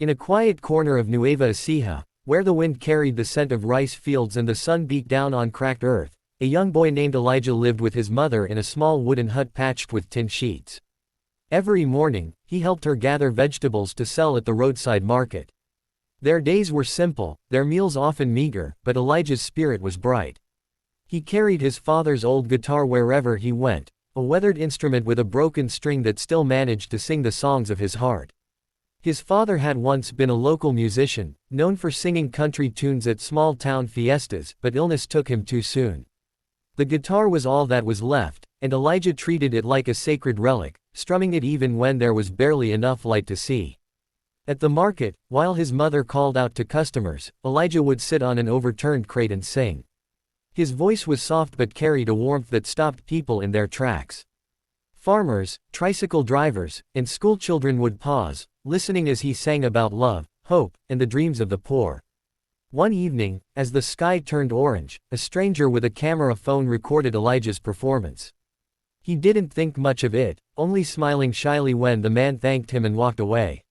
In a quiet corner of Nueva Ecija, where the wind carried the scent of rice fields and the sun beat down on cracked earth, a young boy named Elijah lived with his mother in a small wooden hut patched with tin sheets. Every morning, he helped her gather vegetables to sell at the roadside market. Their days were simple, their meals often meager, but Elijah's spirit was bright. He carried his father's old guitar wherever he went, a weathered instrument with a broken string that still managed to sing the songs of his heart. His father had once been a local musician, known for singing country tunes at small-town fiestas, but illness took him too soon. The guitar was all that was left, and Elijah treated it like a sacred relic, strumming it even when there was barely enough light to see. At the market, while his mother called out to customers, Elijah would sit on an overturned crate and sing. His voice was soft but carried a warmth that stopped people in their tracks. Farmers, tricycle drivers, and schoolchildren would pause, listening as he sang about love, hope, and the dreams of the poor. One evening, as the sky turned orange, a stranger with a camera phone recorded Elijah's performance. He didn't think much of it, only smiling shyly when the man thanked him and walked away.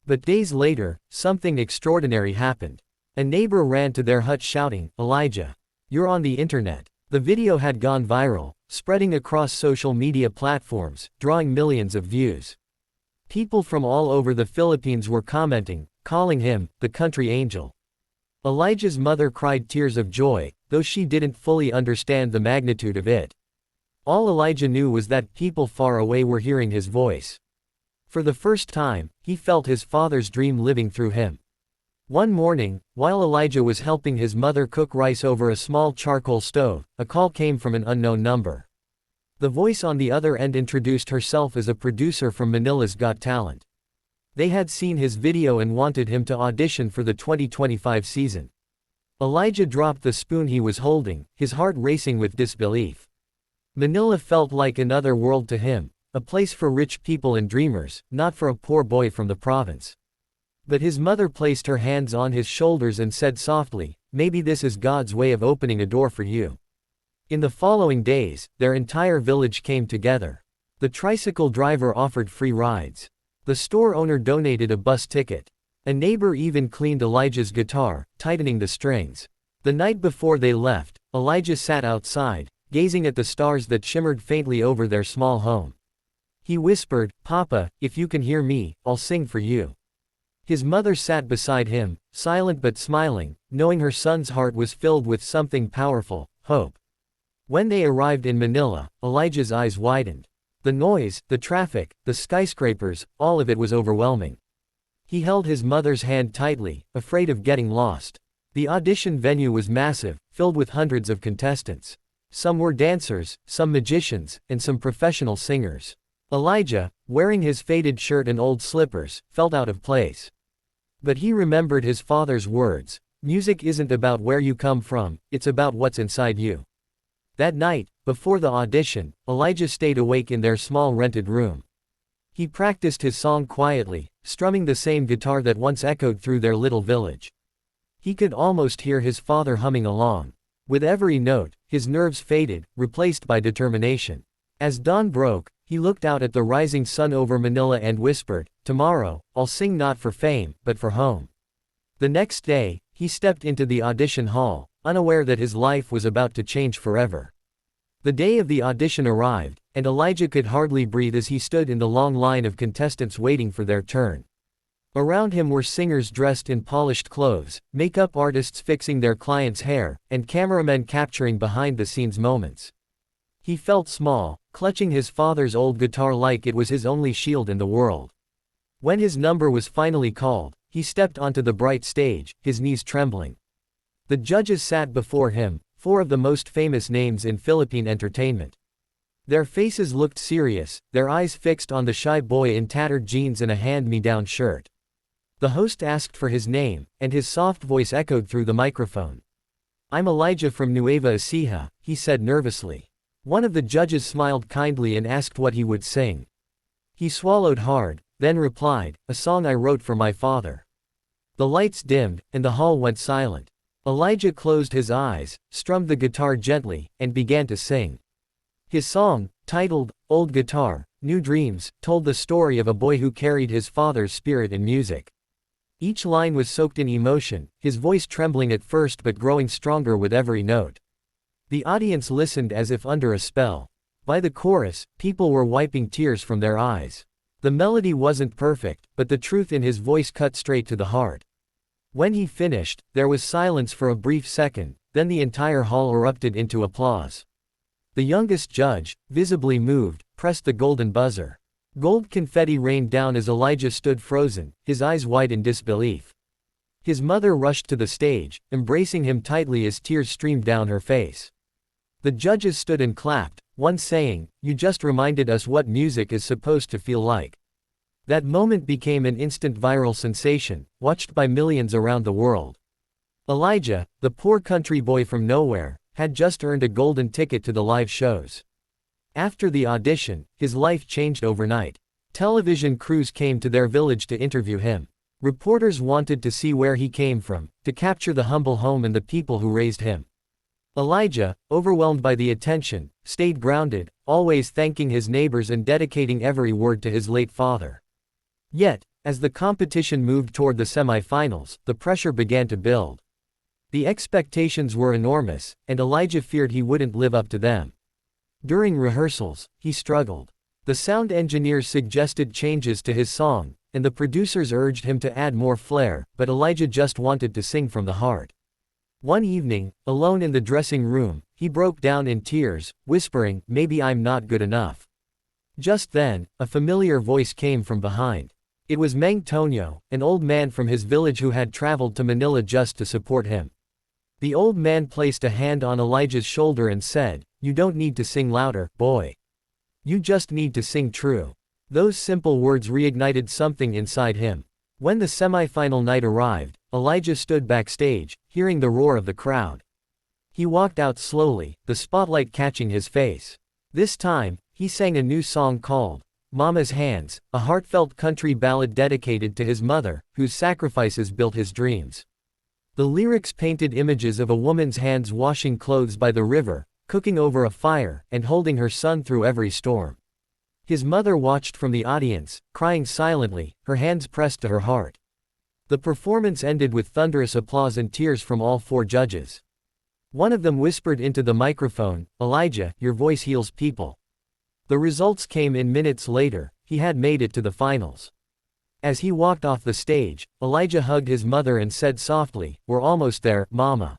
But days later, something extraordinary happened. A neighbor ran to their hut shouting, "Elijah! You're on the internet." The video had gone viral, spreading across social media platforms, drawing millions of views. People from all over the Philippines were commenting, calling him the country angel. Elijah's mother cried tears of joy, though she didn't fully understand the magnitude of it. All Elijah knew was that people far away were hearing his voice. For the first time, he felt his father's dream living through him. One morning, while Elijah was helping his mother cook rice over a small charcoal stove, a call came from an unknown number. The voice on the other end introduced herself as a producer from Manila's Got Talent. They had seen his video and wanted him to audition for the 2025 season. Elijah dropped the spoon he was holding, his heart racing with disbelief. Manila felt like another world to him, a place for rich people and dreamers, not for a poor boy from the province. But his mother placed her hands on his shoulders and said softly, "Maybe this is God's way of opening a door for you." In the following days, their entire village came together. The tricycle driver offered free rides. The store owner donated a bus ticket. A neighbor even cleaned Elijah's guitar, tightening the strings. The night before they left, Elijah sat outside, gazing at the stars that shimmered faintly over their small home. He whispered, "Papa, if you can hear me, I'll sing for you." His mother sat beside him, silent but smiling, knowing her son's heart was filled with something powerful, hope. When they arrived in Manila, Elijah's eyes widened. The noise, the traffic, the skyscrapers, all of it was overwhelming. He held his mother's hand tightly, afraid of getting lost. The audition venue was massive, filled with hundreds of contestants. Some were dancers, some magicians, and some professional singers. Elijah, wearing his faded shirt and old slippers, felt out of place. But he remembered his father's words, "Music isn't about where you come from, it's about what's inside you." That night, before the audition, Elijah stayed awake in their small rented room. He practiced his song quietly, strumming the same guitar that once echoed through their little village. He could almost hear his father humming along. With every note, his nerves faded, replaced by determination. As dawn broke, he looked out at the rising sun over Manila and whispered, "Tomorrow, I'll sing not for fame, but for home." The next day, he stepped into the audition hall, unaware that his life was about to change forever. The day of the audition arrived, and Elijah could hardly breathe as he stood in the long line of contestants waiting for their turn. Around him were singers dressed in polished clothes, makeup artists fixing their clients' hair, and cameramen capturing behind-the-scenes moments. He felt small, clutching his father's old guitar like it was his only shield in the world. When his number was finally called, he stepped onto the bright stage, his knees trembling. The judges sat before him, 4 of the most famous names in Philippine entertainment. Their faces looked serious, their eyes fixed on the shy boy in tattered jeans and a hand-me-down shirt. The host asked for his name, and his soft voice echoed through the microphone. "I'm Elijah from Nueva Ecija," he said nervously. One of the judges smiled kindly and asked what he would sing. He swallowed hard, then replied, "A song I wrote for my father." The lights dimmed, and the hall went silent. Elijah closed his eyes, strummed the guitar gently, and began to sing. His song, titled, "Old Guitar, New Dreams," told the story of a boy who carried his father's spirit in music. Each line was soaked in emotion, his voice trembling at first but growing stronger with every note. The audience listened as if under a spell. By the chorus, people were wiping tears from their eyes. The melody wasn't perfect, but the truth in his voice cut straight to the heart. When he finished, there was silence for a brief second, then the entire hall erupted into applause. The youngest judge, visibly moved, pressed the golden buzzer. Gold confetti rained down as Elijah stood frozen, his eyes wide in disbelief. His mother rushed to the stage, embracing him tightly as tears streamed down her face. The judges stood and clapped, one saying, "You just reminded us what music is supposed to feel like." That moment became an instant viral sensation, watched by millions around the world. Elijah, the poor country boy from nowhere, had just earned a golden ticket to the live shows. After the audition, his life changed overnight. Television crews came to their village to interview him. Reporters wanted to see where he came from, to capture the humble home and the people who raised him. Elijah, overwhelmed by the attention, stayed grounded, always thanking his neighbors and dedicating every word to his late father. Yet, as the competition moved toward the semi-finals, the pressure began to build. The expectations were enormous, and Elijah feared he wouldn't live up to them. During rehearsals, he struggled. The sound engineers suggested changes to his song, and the producers urged him to add more flair, but Elijah just wanted to sing from the heart. One evening, alone in the dressing room, he broke down in tears, whispering, "Maybe I'm not good enough." Just then, a familiar voice came from behind. It was Mang Tonyo, an old man from his village who had traveled to Manila just to support him. The old man placed a hand on Elijah's shoulder and said, "You don't need to sing louder, boy. You just need to sing true." Those simple words reignited something inside him. When the semi-final night arrived, Elijah stood backstage, hearing the roar of the crowd. He walked out slowly, the spotlight catching his face. This time, he sang a new song called "Mama's Hands," a heartfelt country ballad dedicated to his mother, whose sacrifices built his dreams. The lyrics painted images of a woman's hands washing clothes by the river, cooking over a fire, and holding her son through every storm. His mother watched from the audience, crying silently, her hands pressed to her heart. The performance ended with thunderous applause and tears from all four judges. One of them whispered into the microphone, "Elijah, your voice heals people." The results came in minutes later. He had made it to the finals. As he walked off the stage, Elijah hugged his mother and said softly, "We're almost there, Mama.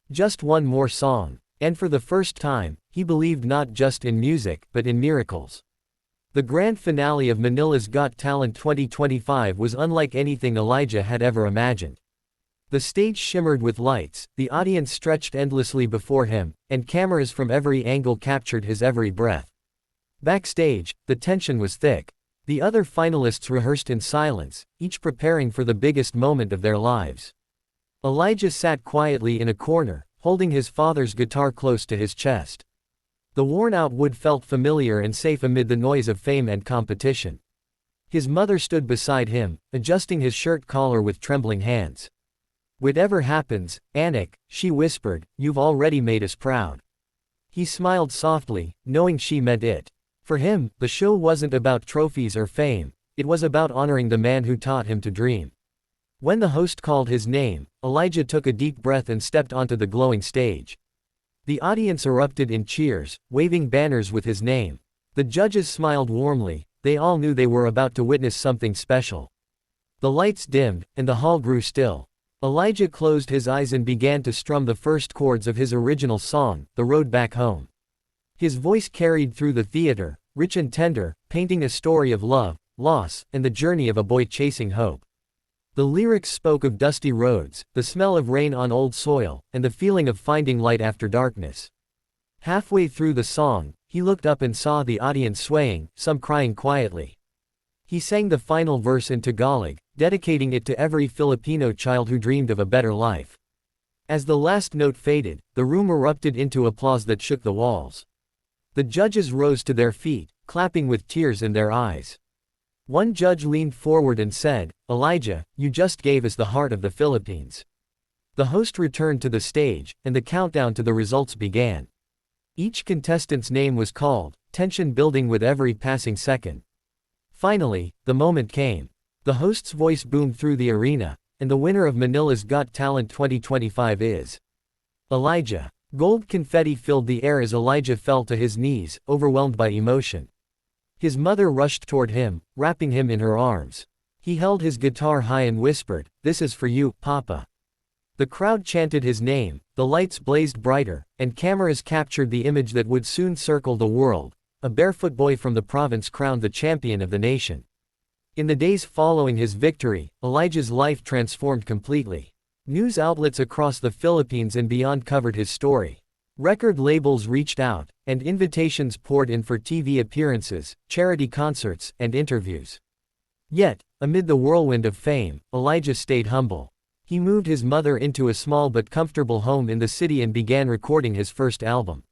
Just one more song." And for the first time, he believed not just in music, but in miracles. The grand finale of Manila's Got Talent 2025 was unlike anything Elijah had ever imagined. The stage shimmered with lights, the audience stretched endlessly before him, and cameras from every angle captured his every breath. Backstage, the tension was thick. The other finalists rehearsed in silence, each preparing for the biggest moment of their lives. Elijah sat quietly in a corner, holding his father's guitar close to his chest. The worn-out wood felt familiar and safe amid the noise of fame and competition. His mother stood beside him, adjusting his shirt collar with trembling hands. "Whatever happens, Anik," she whispered, "you've already made us proud." He smiled softly, knowing she meant it. For him, the show wasn't about trophies or fame, it was about honoring the man who taught him to dream. When the host called his name, Elijah took a deep breath and stepped onto the glowing stage. The audience erupted in cheers, waving banners with his name. The judges smiled warmly, they all knew they were about to witness something special. The lights dimmed, and the hall grew still. Elijah closed his eyes and began to strum the first chords of his original song, "The Road Back Home." His voice carried through the theater, rich and tender, painting a story of love, loss, and the journey of a boy chasing hope. The lyrics spoke of dusty roads, the smell of rain on old soil, and the feeling of finding light after darkness. Halfway through the song, he looked up and saw the audience swaying, some crying quietly. He sang the final verse in Tagalog, dedicating it to every Filipino child who dreamed of a better life. As the last note faded, the room erupted into applause that shook the walls. The judges rose to their feet, clapping with tears in their eyes. One judge leaned forward and said, "Elijah, you just gave us the heart of the Philippines." The host returned to the stage, and the countdown to the results began. Each contestant's name was called, tension building with every passing second. Finally, the moment came. The host's voice boomed through the arena, and the winner of Manila's Got Talent 2025 is Elijah. Gold confetti filled the air as Elijah fell to his knees, overwhelmed by emotion. His mother rushed toward him, wrapping him in her arms. He held his guitar high and whispered, "This is for you, Papa." The crowd chanted his name, the lights blazed brighter, and cameras captured the image that would soon circle the world. A barefoot boy from the province crowned the champion of the nation. In the days following his victory, Elijah's life transformed completely. News outlets across the Philippines and beyond covered his story. Record labels reached out, and invitations poured in for TV appearances, charity concerts, and interviews. Yet, amid the whirlwind of fame, Elijah stayed humble. He moved his mother into a small but comfortable home in the city and began recording his first album.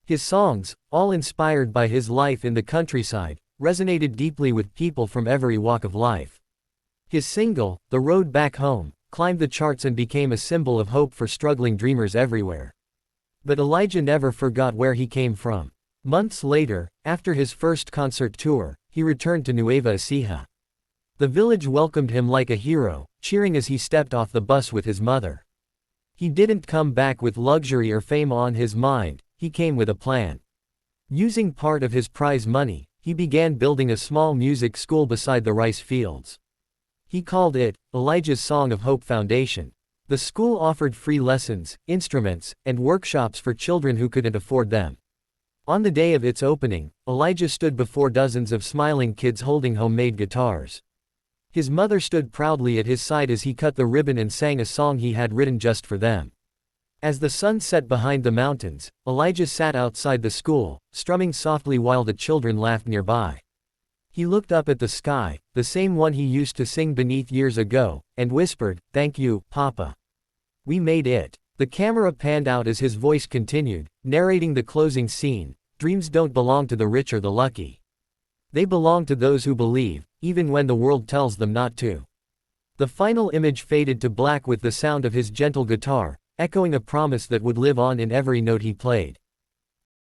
His songs, all inspired by his life in the countryside, resonated deeply with people from every walk of life. His single, "The Road Back Home," climbed the charts and became a symbol of hope for struggling dreamers everywhere. But Elijah never forgot where he came from. Months later, after his first concert tour, he returned to Nueva Ecija. The village welcomed him like a hero, cheering as he stepped off the bus with his mother. He didn't come back with luxury or fame on his mind, he came with a plan. Using part of his prize money, he began building a small music school beside the rice fields. He called it Elijah's Song of Hope Foundation. The school offered free lessons, instruments, and workshops for children who couldn't afford them. On the day of its opening, Elijah stood before dozens of smiling kids holding homemade guitars. His mother stood proudly at his side as he cut the ribbon and sang a song he had written just for them. As the sun set behind the mountains, Elijah sat outside the school, strumming softly while the children laughed nearby. He looked up at the sky, the same one he used to sing beneath years ago, and whispered, "Thank you, Papa. We made it." The camera panned out as his voice continued, narrating the closing scene. Dreams don't belong to the rich or the lucky. They belong to those who believe, even when the world tells them not to. The final image faded to black with the sound of his gentle guitar, echoing a promise that would live on in every note he played.